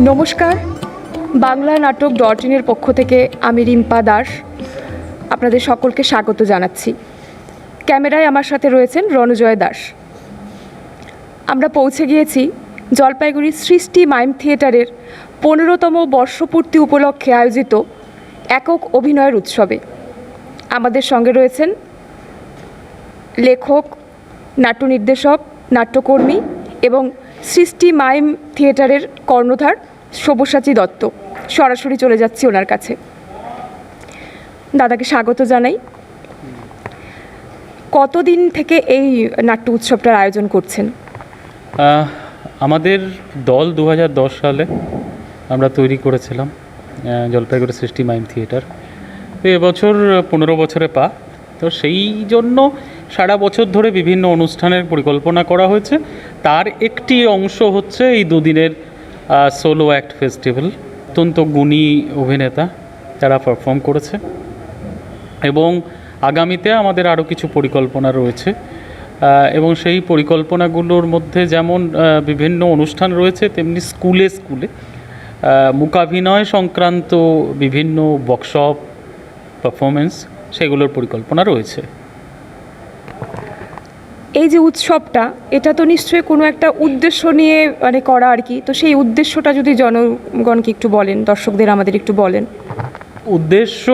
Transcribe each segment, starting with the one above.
নমস্কার, বাংলা নাটক .in-এর পক্ষ থেকে আমি রিম্পা দাস আপনাদের সকলকে স্বাগত জানাচ্ছি। ক্যামেরায় আমার সাথে রয়েছেন রণজয় দাস। আমরা পৌঁছে গিয়েছি জলপাইগুড়ির সৃষ্টি মাইম থিয়েটারের 15তম বর্ষপূর্তি উপলক্ষে আয়োজিত একক অভিনয়ের উৎসবে। আমাদের সঙ্গে রয়েছেন লেখক, নাট্য নির্দেশক, নাট্যকর্মী এবং সৃষ্টি মাইম থিয়েটারের কর্ণধার সব্যসাচী দত্ত। সরাসরি চলে যাচ্ছি ওনার কাছে। দাদাকে স্বাগত জানাই। কতদিন থেকে এই নাট্য উৎসবটার আয়োজন করছেন? আমাদের দল 2010 সালে আমরা তৈরি করেছিলাম জলপাইগুড়ি সৃষ্টি মাইম থিয়েটার। তো এবছর 15 বছরে পা। তো সেই জন্য সারা বছর ধরে বিভিন্ন অনুষ্ঠানের পরিকল্পনা করা হয়েছে। তার একটি অংশ হচ্ছে এই দুদিনের সোলো অ্যাক্ট ফেস্টিভ্যাল। অত্যন্ত গুণী অভিনেতা যারা পারফর্ম করেছে, এবং আগামীতে আমাদের আরও কিছু পরিকল্পনা রয়েছে। এবং সেই পরিকল্পনাগুলোর মধ্যে যেমন বিভিন্ন অনুষ্ঠান রয়েছে, তেমনি স্কুলে মূকাভিনয় সংক্রান্ত বিভিন্ন ওয়ার্কশপ, পারফরমেন্স, সেগুলোর পরিকল্পনা রয়েছে। এই যে উৎসবটা, এটা তো নিশ্চয়ই কোনো একটা উদ্দেশ্য নিয়ে করা আর কি। তো সেই উদ্দেশ্যটা যদি জনগণকে একটু বলেন, দর্শকদের আমাদের একটু বলেন। উদ্দেশ্য,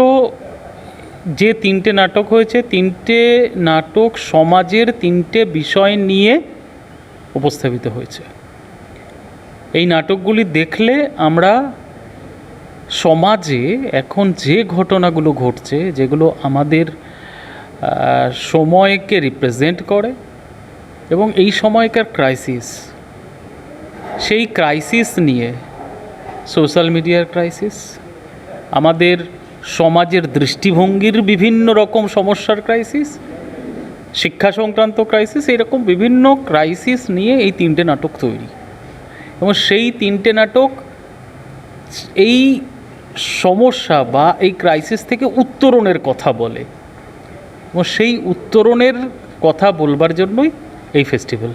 যে 3টে নাটক হয়েছে, 3টে নাটক সমাজের 3টে বিষয় নিয়ে উপস্থাপিত হয়েছে। এই নাটকগুলি দেখলে আমরা সমাজে এখন যে ঘটনাগুলো ঘটছে, যেগুলো আমাদের সময়কে রিপ্রেজেন্ট করে, এবং এই সময়কার ক্রাইসিস, সেই ক্রাইসিস নিয়ে, সোশ্যাল মিডিয়ার ক্রাইসিস, আমাদের সমাজের দৃষ্টিভঙ্গির বিভিন্ন রকম সমস্যার ক্রাইসিস, শিক্ষা সংক্রান্ত ক্রাইসিস, এইরকম বিভিন্ন ক্রাইসিস নিয়ে এই 3টে নাটক তৈরি। এবং সেই 3টে নাটক এই সমস্যা বা এই ক্রাইসিস থেকে উত্তরণের কথা বলে, এবং সেই উত্তরণের কথা বলবার জন্যই এই ফেস্টিভ্যাল।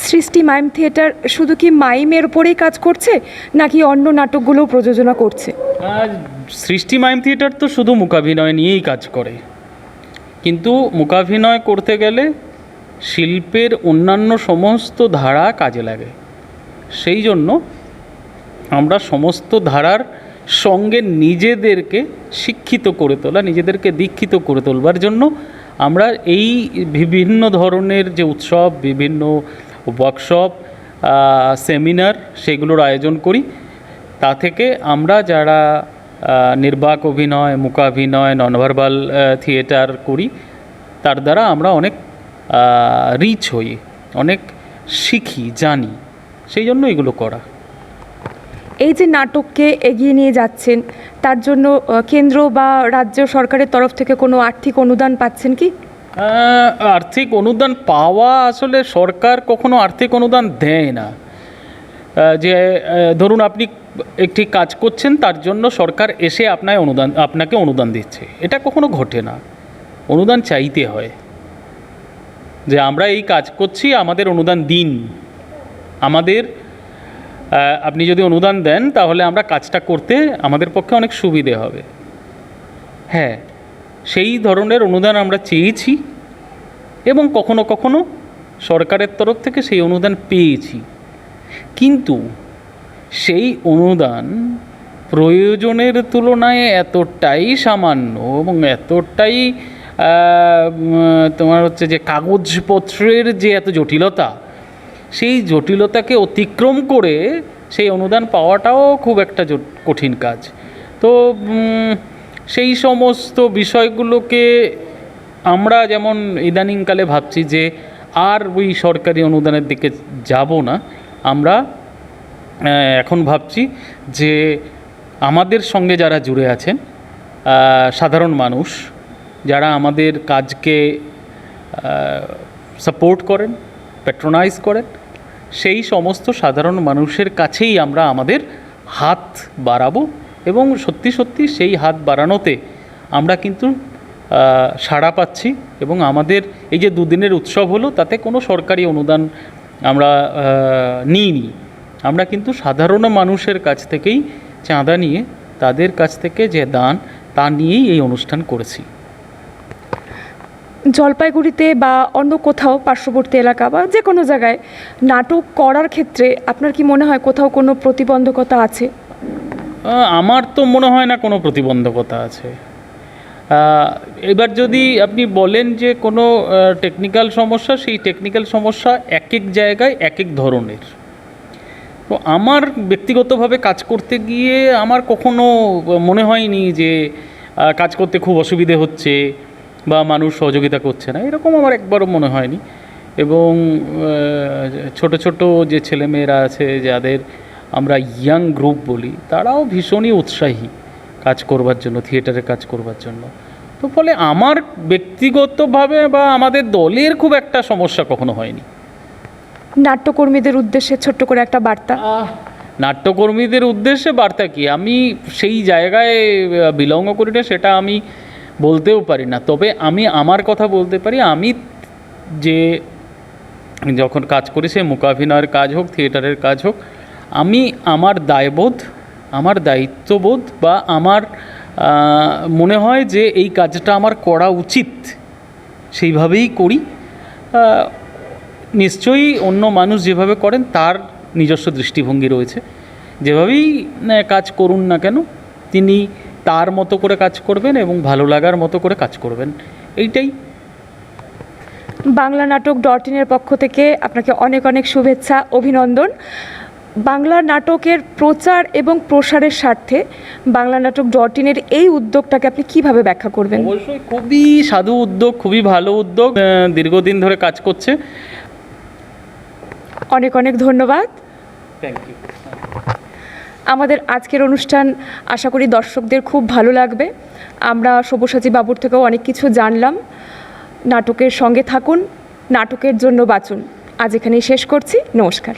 সৃষ্টি মাইম থিয়েটার শুধু কি মাইমের উপরেই কাজ করছে, নাকি অন্য নাটকগুলোও প্রযোজনা করছে? সৃষ্টি মাইম থিয়েটার তো শুধু মূকাভিনয় নিয়েই কাজ করে, কিন্তু মূকাভিনয় করতে গেলে শিল্পের অন্যান্য সমস্ত ধারা কাজে লাগে। সেই জন্য আমরা সমস্ত ধারার সঙ্গে নিজেদেরকে শিক্ষিত করে তোলা, নিজেদেরকে দীক্ষিত করে তোলবার জন্য আমরা এই বিভিন্ন ধরনের যে উৎসব, বিভিন্ন ওয়ার্কশপ, সেমিনার, সেগুলোর আয়োজন করি। তা থেকে আমরা যারা নির্বাক অভিনয়, মূকাভিনয়, ননভার্বাল থিয়েটার করি, তার দ্বারা আমরা অনেক রিচ হই, অনেক শিখি, জানি। সেই জন্য এগুলো করা। এই যে নাটককে এগিয়ে নিয়ে যাচ্ছেন, তার জন্য কেন্দ্র বা রাজ্য সরকারের তরফ থেকে কোনো আর্থিক অনুদান পাচ্ছেন কি? আর্থিক অনুদান পাওয়া, আসলে সরকার কখনো আর্থিক অনুদান দেয় না। যে ধরুন আপনি একটি কাজ করছেন, তার জন্য সরকার এসে আপনাকে অনুদান দিচ্ছে, এটা কখনো ঘটে না। অনুদান চাইতে হয়, যে আমরা এই কাজ করছি, আমাদের অনুদান দিন। আপনি যদি অনুদান দেন, তাহলে আমরা কাজটা করতে আমাদের পক্ষে অনেক সুবিধে হবে। হ্যাঁ, সেই ধরনের অনুদান আমরা চেয়েছি, এবং কখনো কখনো সরকারের তরফ থেকে সেই অনুদান পেয়েছি। কিন্তু সেই অনুদান প্রয়োজনের তুলনায় এতটাই সামান্য, এবং এতটাই যে কাগজপত্রের যে এত জটিলতা, সেই জটিলতাকে অতিক্রম করে সেই অনুদান পাওয়াটাও খুব একটা কঠিন কাজ। তো সেই সমস্ত বিষয়গুলোকে আমরা যেমন ইদানিংকালে ভাবছি যে আর ওই সরকারি অনুদানের দিকে যাব না। আমরা এখন ভাবছি যে আমাদের সঙ্গে যারা জুড়ে আছেন, সাধারণ মানুষ যারা আমাদের কাজকে সাপোর্ট করেন, প্যাট্রোনাইজ করেন, সেই সমস্ত সাধারণ মানুষের কাছেই আমরা আমাদের হাত বাড়াবো। এবং সত্যি সত্যি সেই হাত বাড়ানোতে আমরা কিন্তু সাড়া পাচ্ছি, এবং আমাদের এই যে দুদিনের উৎসব হলো, তাতে কোনো সরকারি অনুদান আমরা নিইনি। আমরা কিন্তু সাধারণ মানুষের কাছ থেকেই চাঁদা নিয়ে তাদের কাছ থেকে যে দান তা নিয়েই এই অনুষ্ঠান করেছি। জলপাইগুড়িতে বা অন্য কোথাও পার্শ্ববর্তী এলাকা বা যে কোনো জায়গায় নাটক করার ক্ষেত্রে আপনার কি মনে হয় কোথাও কোনো প্রতিবন্ধকতা আছে? আমার তো মনে হয় না কোনো প্রতিবন্ধকতা আছে। এবার যদি আপনি বলেন যে কোনো টেকনিক্যাল সমস্যা, সেই টেকনিক্যাল সমস্যা এক এক জায়গায় এক এক ধরনের। তো আমার ব্যক্তিগতভাবে কাজ করতে গিয়ে আমার কখনো মনে হয়নি যে কাজ করতে খুব অসুবিধে হচ্ছে বা মানুষ সহযোগিতা করছে না, এরকম আমার একবারও মনে হয়নি। এবং ছোট ছোট যে ছেলেমেয়েরা আছে যাদের আমরা ইয়াং গ্রুপ বলি, তারাও ভীষণই উৎসাহী কাজ করবার জন্য, থিয়েটারে কাজ করবার জন্য। তো ফলে আমার ব্যক্তিগতভাবে বা আমাদের দলের খুব একটা সমস্যা কখনো হয়নি। নাট্যকর্মীদের উদ্দেশ্যে ছোট্ট করে একটা বার্তা। নাট্যকর্মীদের উদ্দেশ্যে বার্তা কি, আমি সেই জায়গায় বিলং করি না, সেটা আমি বলতেও পারি না। তবে আমি আমার কথা বলতে পারি, আমি যে যখন কাজ করি, সে মূকাভিনয়ের কাজ হোক, থিয়েটারের কাজ হোক, আমি আমার দায়বোধ, আমার দায়িত্ববোধ বা আমার মনে হয় যে এই কাজটা আমার করা উচিত, সেইভাবেই করি। নিশ্চয়ই অন্য মানুষ যেভাবে করেন তার নিজস্ব দৃষ্টিভঙ্গি রয়েছে, যেভাবেই কাজ করুন না কেন তিনি তার মতো করে কাজ করবেন এবং ভালো লাগার মতো করে কাজ করবেন, এইটাই। বাংলা নাটক .in-এর পক্ষ থেকে আপনাকে অনেক অনেক শুভেচ্ছা, অভিনন্দন। বাংলা নাটকের প্রচার এবং প্রসারের স্বার্থে বাংলা নাটক .in-এর এই উদ্যোগটাকে আপনি কিভাবে ব্যাখ্যা করবেন? অবশ্যই খুবই সাধু উদ্যোগ, খুবই ভালো উদ্যোগ, দীর্ঘদিন ধরে কাজ করছে। অনেক অনেক ধন্যবাদ। Thank you. আমাদের আজকের অনুষ্ঠান আশা করি দর্শকদের খুব ভালো লাগবে। আমরা সব্যসাচী বাবুর থেকেও অনেক কিছু জানলাম। নাটকের সঙ্গে থাকুন, নাটকের জন্য বাঁচুন। আজ এখানেই শেষ করছি। নমস্কার।